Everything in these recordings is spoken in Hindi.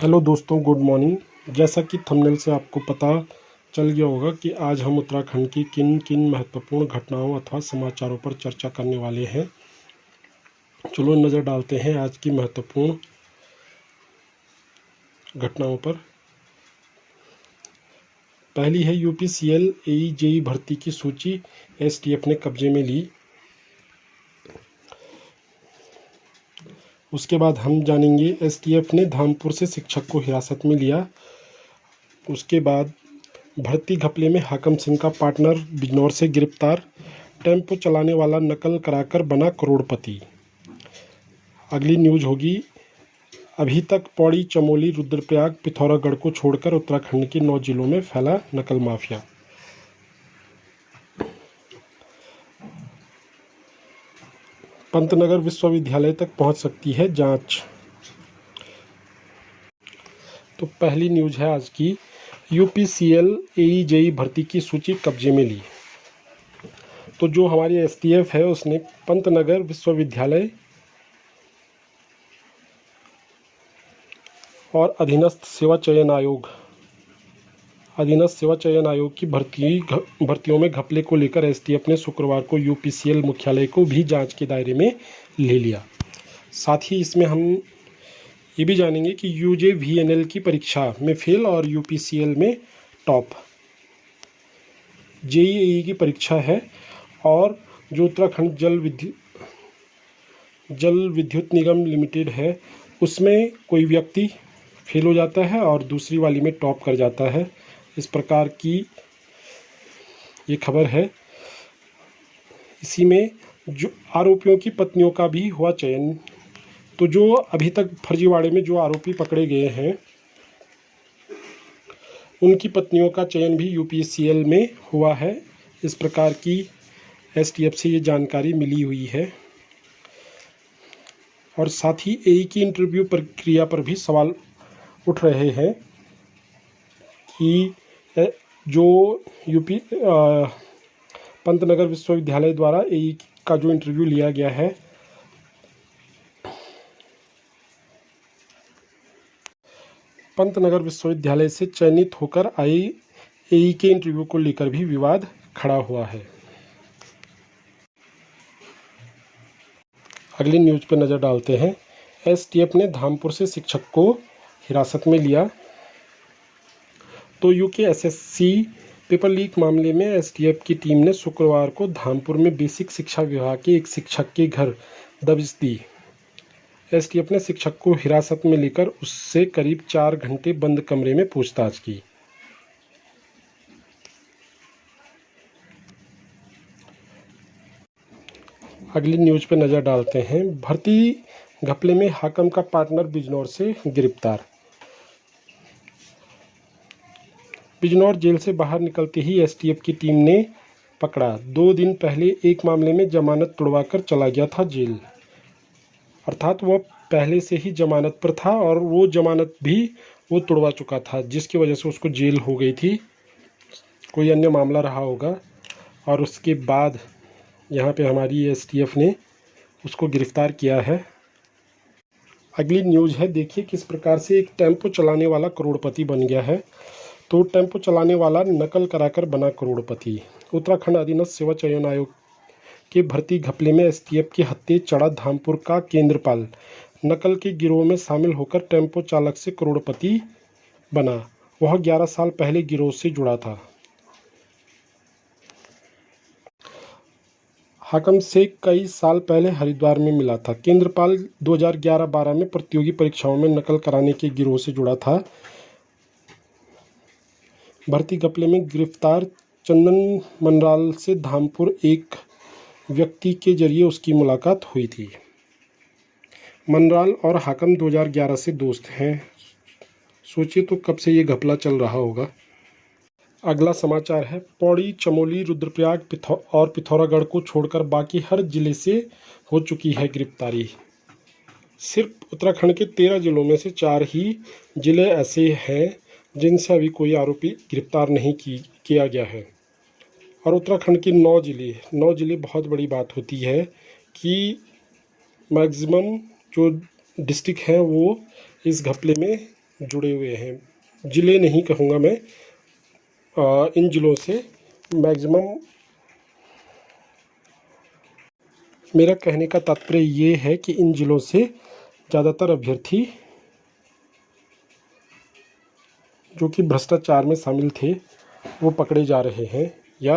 हेलो दोस्तों, गुड मॉर्निंग। जैसा कि थंबनेल से आपको पता चल गया होगा कि आज हम उत्तराखंड की किन किन महत्वपूर्ण घटनाओं अथवा समाचारों पर चर्चा करने वाले हैं। चलो नज़र डालते हैं आज की महत्वपूर्ण घटनाओं पर। पहली है यूपीसीएल एई भर्ती की सूची एसटीएफ ने कब्जे में ली। उसके बाद हम जानेंगे एसटीएफ ने धामपुर से शिक्षक को हिरासत में लिया। उसके बाद भर्ती घपले में हाकम सिंह का पार्टनर बिजनौर से गिरफ्तार। टेम्पो चलाने वाला नकल कराकर बना करोड़पति। अगली न्यूज़ होगी, अभी तक पौड़ी, चमोली, रुद्रप्रयाग, पिथौरागढ़ को छोड़कर उत्तराखंड के 9 जिलों में फैला नकल माफिया। पंतनगर विश्वविद्यालय तक पहुंच सकती है जांच। तो पहली न्यूज़ है आज की, यूपीसीएल एई भर्ती की सूची कब्जे में ली। तो जो हमारी एसटीएफ है उसने पंतनगर विश्वविद्यालय और अधीनस्थ सेवा चयन आयोग की भर्तियों में घपले को लेकर एसटीएफ ने शुक्रवार को यूपीसीएल मुख्यालय को भी जांच के दायरे में ले लिया। साथ ही इसमें हम ये भी जानेंगे कि यूजेवीएनएल की परीक्षा में फेल और यूपीसीएल में टॉप। जेईई की परीक्षा है और जो उत्तराखंड जल विद्युत निगम लिमिटेड है उसमें कोई व्यक्ति फेल हो जाता है और दूसरी वाली में टॉप कर जाता है। इस प्रकार की ये खबर है। इसी में जो आरोपियों की पत्नियों का भी हुआ चयन। तो जो अभी तक फर्जीवाड़े में जो आरोपी पकड़े गए हैं उनकी पत्नियों का चयन भी यूपीसीएल में हुआ है। इस प्रकार की एसटीएफ से ये जानकारी मिली हुई है। और साथ ही एई की इंटरव्यू प्रक्रिया पर भी सवाल उठ रहे हैं कि जो पंतनगर विश्वविद्यालय द्वारा एई का जो इंटरव्यू लिया गया है, पंतनगर विश्वविद्यालय से चयनित होकर आई एई के इंटरव्यू को लेकर भी विवाद खड़ा हुआ है। अगली न्यूज़ पर नज़र डालते हैं। एसटीएफ ने धामपुर से शिक्षक को हिरासत में लिया। तो यूकेएसएससी पेपर लीक मामले में एसटीएफ की टीम ने शुक्रवार को धामपुर में बेसिक शिक्षा विभाग के एक शिक्षक के घर दबिश दी। एसटीएफ ने शिक्षक को हिरासत में लेकर उससे करीब 4 घंटे बंद कमरे में पूछताछ की। अगली न्यूज़ पर नज़र डालते हैं। भर्ती घपले में हाकम का पार्टनर बिजनौर से गिरफ्तार। बिजनौर जेल से बाहर निकलते ही एसटीएफ की टीम ने पकड़ा। 2 दिन पहले एक मामले में जमानत तुड़वाकर चला गया था जेल। अर्थात वह पहले से ही जमानत पर था और वो जमानत भी वो तुड़वा चुका था, जिसकी वजह से उसको जेल हो गई थी। कोई अन्य मामला रहा होगा और उसके बाद यहाँ पे हमारी एसटीएफ ने उसको गिरफ्तार किया है। अगली न्यूज़ है, देखिए किस प्रकार से एक टेम्पो चलाने वाला करोड़पति बन गया है। तो टेम्पो चलाने वाला नकल कराकर बना करोड़पति। उत्तराखंड अधीनस्थ सेवा चयन आयोग के भर्ती घपले में एसटीएफ के हत्थे चढ़ा धामपुर का केंद्रपाल नकल के गिरोह में शामिल होकर टेम्पो चालक से करोड़पति बना। वह 11 साल पहले गिरोह से जुड़ा था। हाकम से कई साल पहले हरिद्वार में मिला था। केंद्रपाल 2011-12 में प्रतियोगी परीक्षाओं में नकल कराने के गिरोह से जुड़ा था। भर्ती घपले में गिरफ्तार चंदन मनराल से धामपुर एक व्यक्ति के जरिए उसकी मुलाकात हुई थी। मनराल और हाकम 2011 से दोस्त हैं। सोचिए तो कब से ये घपला चल रहा होगा। अगला समाचार है, पौड़ी, चमोली, रुद्रप्रयाग और पिथौरागढ़ को छोड़कर बाकी हर जिले से हो चुकी है गिरफ्तारी। सिर्फ उत्तराखंड के 13 जिलों में से 4 ही जिले ऐसे हैं जिनसे अभी कोई आरोपी गिरफ्तार नहीं किया गया है। और उत्तराखंड के 9 जिले बहुत बड़ी बात होती है कि मैक्सिमम जो डिस्ट्रिक्ट हैं वो इस घपले में जुड़े हुए हैं। ज़िले नहीं कहूँगा मैं, इन ज़िलों से मैक्सिमम, मेरा कहने का तात्पर्य ये है कि इन ज़िलों से ज़्यादातर अभ्यर्थी जो कि भ्रष्टाचार में शामिल थे वो पकड़े जा रहे हैं या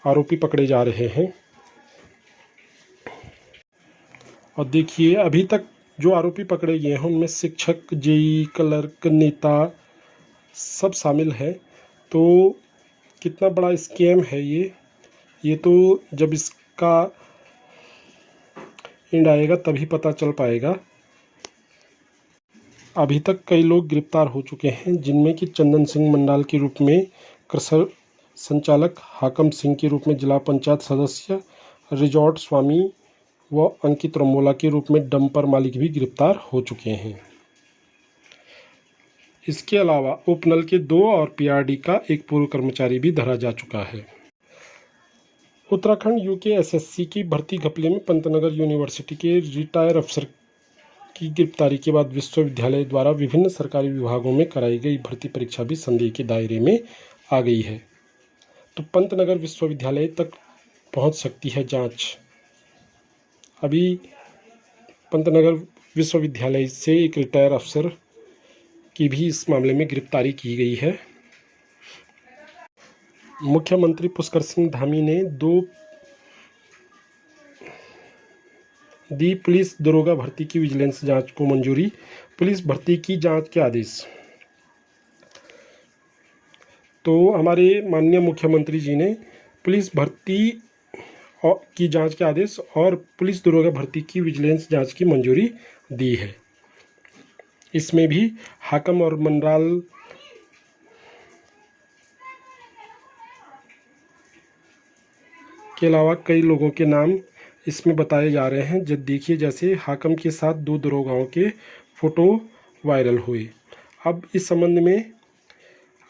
आरोपी पकड़े जा रहे हैं। और देखिए, अभी तक जो आरोपी पकड़े गए हैं उनमें शिक्षक, जेई, क्लर्क, नेता सब शामिल हैं। तो कितना बड़ा स्कैम है ये तो जब इसका एंड आएगा तभी पता चल पाएगा। अभी तक कई लोग गिरफ्तार हो चुके हैं, जिनमें कि चंदन सिंह मंडाल के रूप में कृषि संचालक, हाकम सिंह के रूप में जिला पंचायत सदस्य, रिजॉर्ट स्वामी व अंकित रमोला के रूप में डंपर मालिक भी गिरफ्तार हो चुके हैं। इसके अलावा उपनल के 2 और पीआरडी का एक पूर्व कर्मचारी भी धरा जा चुका है। उत्तराखंड यूकेएसएससी की भर्ती घपले में पंतनगर यूनिवर्सिटी के रिटायर अफसर की गिरफ्तारी के बाद विश्वविद्यालय द्वारा विभिन्न सरकारी विभागों में कराई गई भर्ती परीक्षा भी संदेह के दायरे में आ गई है। तो पंतनगर विश्वविद्यालय तक पहुंच सकती है जांच। अभी पंतनगर विश्वविद्यालय से एक रिटायर अफसर की भी इस मामले में गिरफ्तारी की गई है। मुख्यमंत्री पुष्कर सिंह धामी ने दी पुलिस दरोगा भर्ती की विजिलेंस जांच को मंजूरी। पुलिस भर्ती की जांच के आदेश। तो हमारे माननीय मुख्यमंत्री जी ने पुलिस भर्ती की जांच के आदेश और पुलिस दरोगा भर्ती की विजिलेंस जांच की मंजूरी दी है। इसमें भी हाकम और मंडराल के अलावा कई लोगों के नाम इसमें बताए जा रहे हैं। जब देखिए, जैसे हाकम के साथ 2 दरोगाओं के फ़ोटो वायरल हुए। अब इस संबंध में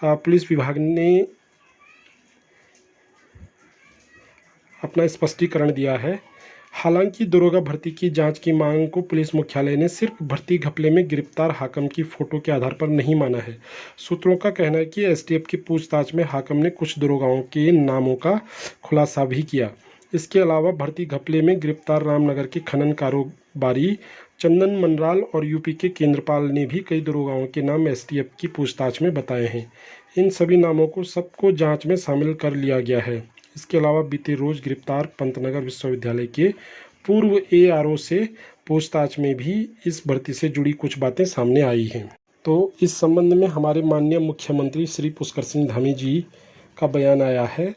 पुलिस विभाग ने अपना स्पष्टीकरण दिया है। हालांकि दरोगा भर्ती की जांच की मांग को पुलिस मुख्यालय ने सिर्फ भर्ती घपले में गिरफ्तार हाकम की फ़ोटो के आधार पर नहीं माना है। सूत्रों का कहना है कि एसटीएफ की पूछताछ में हाकम ने कुछ दरोगाओं के नामों का खुलासा भी किया। इसके अलावा भर्ती घपले में गिरफ्तार रामनगर के खनन कारोबारी चंदन मनराल और यूपी के केंद्रपाल ने भी कई दरोगाओं के नाम एसटीएफ की पूछताछ में बताए हैं। इन सभी नामों को सबको जांच में शामिल कर लिया गया है। इसके अलावा बीते रोज गिरफ्तार पंतनगर विश्वविद्यालय के पूर्व एआरओ से पूछताछ में भी इस भर्ती से जुड़ी कुछ बातें सामने आई हैं। तो इस संबंध में हमारे माननीय मुख्यमंत्री श्री पुष्कर सिंह धामी जी का बयान आया है,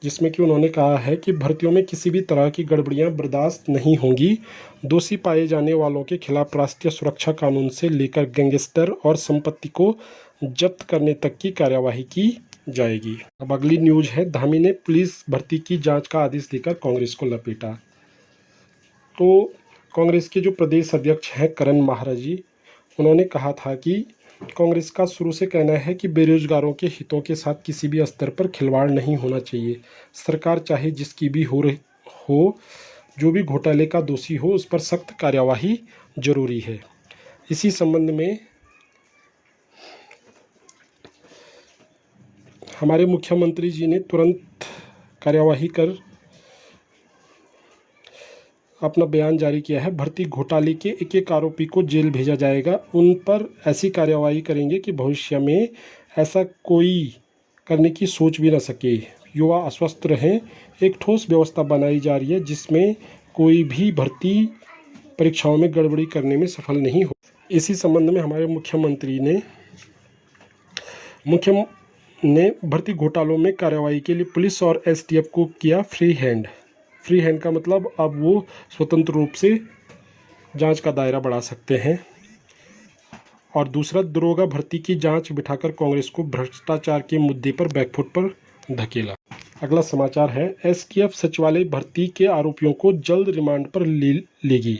जिसमें कि उन्होंने कहा है कि भर्तियों में किसी भी तरह की गड़बड़ियां बर्दाश्त नहीं होंगी। दोषी पाए जाने वालों के खिलाफ राष्ट्रीय सुरक्षा कानून से लेकर गैंगस्टर और संपत्ति को जब्त करने तक की कार्यवाही की जाएगी। अब अगली न्यूज है, धामी ने पुलिस भर्ती की जांच का आदेश देकर कांग्रेस को लपेटा। तो कांग्रेस के जो प्रदेश अध्यक्ष हैं करण महाराज जी, उन्होंने कहा था कि कांग्रेस का शुरू से कहना है कि बेरोजगारों के हितों के साथ किसी भी स्तर पर खिलवाड़ नहीं होना चाहिए। सरकार चाहे जिसकी भी हो, जो भी घोटाले का दोषी हो उस पर सख्त कार्यवाही जरूरी है। इसी संबंध में हमारे मुख्यमंत्री जी ने तुरंत कार्यवाही कर अपना बयान जारी किया है। भर्ती घोटाले के एक एक आरोपी को जेल भेजा जाएगा। उन पर ऐसी कार्यवाही करेंगे कि भविष्य में ऐसा कोई करने की सोच भी न सके। युवा आश्वस्त रहें। एक ठोस व्यवस्था बनाई जा रही है जिसमें कोई भी भर्ती परीक्षाओं में गड़बड़ी करने में सफल नहीं हो। इसी संबंध में हमारे मुख्यमंत्री ने भर्ती घोटालों में कार्रवाई के लिए पुलिस और एसटीएफ को किया फ्री हैंड का मतलब अब वो स्वतंत्र रूप से जांच का दायरा बढ़ा सकते हैं। और दूसरा, दरोगा भर्ती की जांच बिठाकर कांग्रेस को भ्रष्टाचार के मुद्दे पर बैकफुट पर धकेला। अगला समाचार है, एसटीएफ सचिवालय भर्ती के आरोपियों को जल्द रिमांड पर लेगी।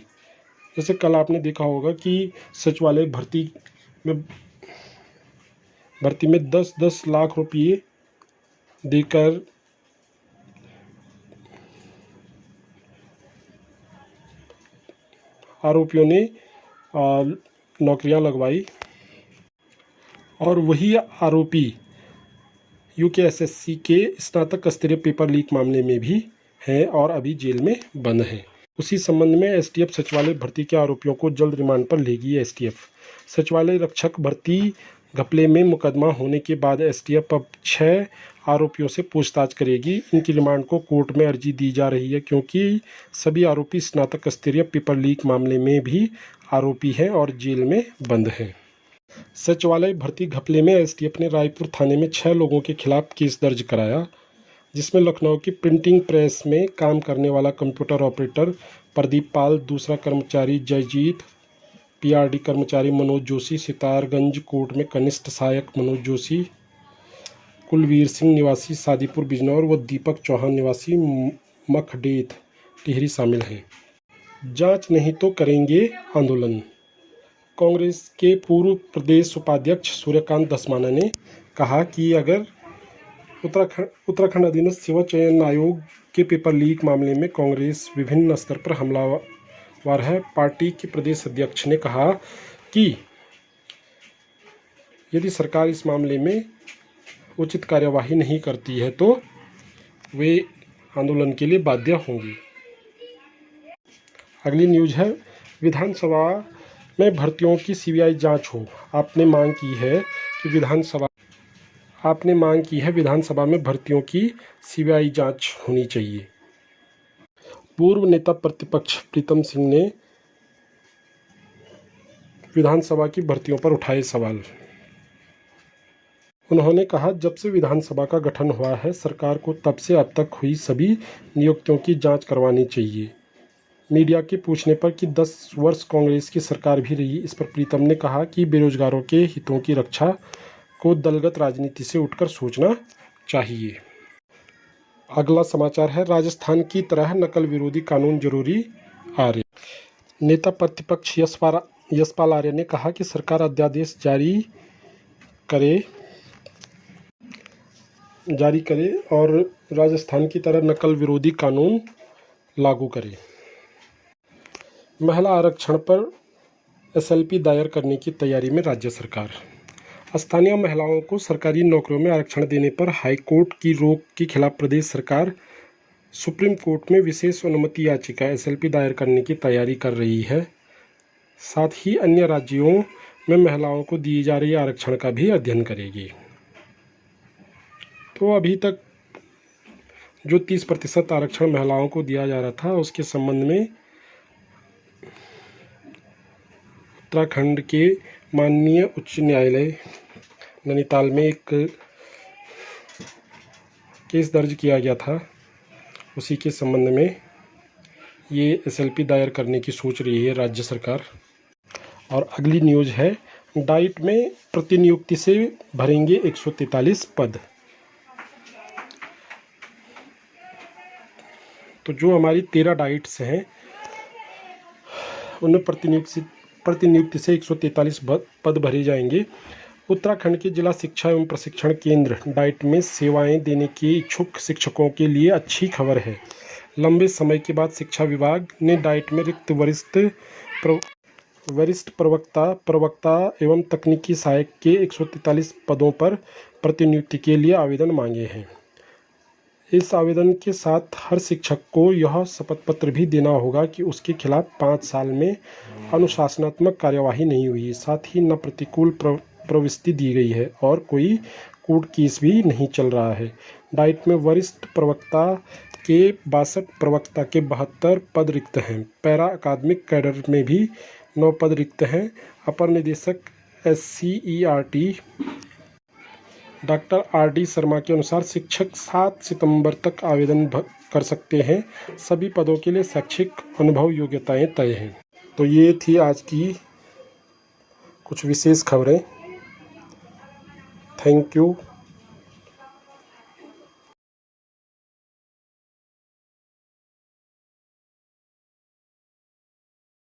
जैसे कल आपने देखा होगा कि सचिवालय भर्ती में 10-10 लाख रुपये देकर आरोपियों ने नौकरियां लगवाई और वही आरोपी यूकेएसएससी के स्नातक स्तरीय पेपर लीक मामले में भी हैं और अभी जेल में बंद हैं। उसी संबंध में एसटीएफ सचिवालय भर्ती के आरोपियों को जल्द रिमांड पर लेगी एसटीएफ। सचिवालय रक्षक भर्ती घपले में मुकदमा होने के बाद एसटीएफ अब 6 आरोपियों से पूछताछ करेगी। इनकी रिमांड को कोर्ट में अर्जी दी जा रही है क्योंकि सभी आरोपी स्नातक स्तरीय पेपर लीक मामले में भी आरोपी हैं और जेल में बंद हैं। सचिवालय भर्ती घपले में एसटीएफ ने रायपुर थाने में 6 लोगों के खिलाफ केस दर्ज कराया, जिसमें लखनऊ की प्रिंटिंग प्रेस में काम करने वाला कंप्यूटर ऑपरेटर प्रदीप पाल, दूसरा कर्मचारी जयजीत, पीआरडी कर्मचारी मनोज जोशी, सितारगंज कोर्ट में कनिष्ठ सहायक मनोज जोशी, कुलवीर सिंह निवासी सादीपुर बिजनौर व दीपक चौहान निवासी मखडेत टिहरी शामिल हैं। जांच नहीं तो करेंगे आंदोलन। कांग्रेस के पूर्व प्रदेश उपाध्यक्ष सूर्यकांत धस्माना ने कहा कि अगर उत्तराखंड अधीनस्थ सेवा चयन आयोग के पेपर लीक मामले में कांग्रेस विभिन्न स्तर पर हमलावर है। पार्टी के प्रदेश अध्यक्ष ने कहा कि यदि सरकार इस मामले में उचित कार्यवाही नहीं करती है तो वे आंदोलन के लिए बाध्य होंगी। अगली न्यूज़ है, विधानसभा में भर्तियों की सीबीआई जांच हो। आपने मांग की है विधानसभा में भर्तियों की सीबीआई जांच होनी चाहिए। पूर्व नेता प्रतिपक्ष प्रीतम सिंह ने विधानसभा की भर्तियों पर उठाए सवाल। उन्होंने कहा, जब से विधानसभा का गठन हुआ है सरकार को तब से अब तक हुई सभी नियुक्तियों की जांच करवानी चाहिए। मीडिया के पूछने पर कि 10 वर्ष कांग्रेस की सरकार भी रही, इस पर प्रीतम ने कहा कि बेरोजगारों के हितों की रक्षा को दलगत राजनीति से उठकर सोचना चाहिए। अगला समाचार है, राजस्थान की तरह नकल विरोधी कानून जरूरी। आर्य नेता प्रतिपक्ष यशपाल आर्य ने कहा कि सरकार अध्यादेश जारी करे और राजस्थान की तरह नकल विरोधी कानून लागू करे। महिला आरक्षण पर एसएलपी दायर करने की तैयारी में राज्य सरकार। स्थानीय महिलाओं को सरकारी नौकरियों में आरक्षण देने पर हाईकोर्ट की रोक के खिलाफ प्रदेश सरकार सुप्रीम कोर्ट में विशेष अनुमति याचिका एसएलपी दायर करने की तैयारी कर रही है। साथ ही अन्य राज्यों में महिलाओं को दिए जा रहे आरक्षण का भी अध्ययन करेगी। तो अभी तक जो 30% आरक्षण महिलाओं को दिया जा रहा था उसके संबंध में उत्तराखंड के माननीय उच्च न्यायालय नैनीताल में एक केस दर्ज किया गया था। उसी के संबंध में ये एसएलपी दायर करने की सोच रही है राज्य सरकार। और अगली न्यूज़ है, डाइट में प्रतिनियुक्ति से भरेंगे 143 पद। तो जो हमारी 13 डाइट्स हैं उनमें प्रतिनियुक्ति से 143 पद भरे जाएंगे। उत्तराखंड के जिला शिक्षा एवं प्रशिक्षण केंद्र डाइट में सेवाएं देने के इच्छुक शिक्षकों के लिए अच्छी खबर है। लंबे समय के बाद शिक्षा विभाग ने डाइट में रिक्त वरिष्ठ प्रवक्ता एवं तकनीकी सहायक के 143 पदों पर प्रतिनियुक्ति के लिए आवेदन मांगे हैं। इस आवेदन के साथ हर शिक्षक को यह शपथ पत्र भी देना होगा कि उसके खिलाफ 5 साल में अनुशासनात्मक कार्यवाही नहीं हुई, साथ ही न प्रतिकूल प्रविष्टि दी गई है और कोई कोर्ट केस भी नहीं चल रहा है। डाइट में वरिष्ठ प्रवक्ता के 62, प्रवक्ता के 72 पद रिक्त हैं। पैरा अकादमिक कैडर में भी 9 पद रिक्त हैं। अपर निदेशक SCERT डॉक्टर RD शर्मा के अनुसार शिक्षक 7 सितंबर तक आवेदन कर सकते हैं। सभी पदों के लिए शैक्षिक अनुभव योग्यताएं तय हैं। तो ये थी आज की कुछ विशेष खबरें। Thank you.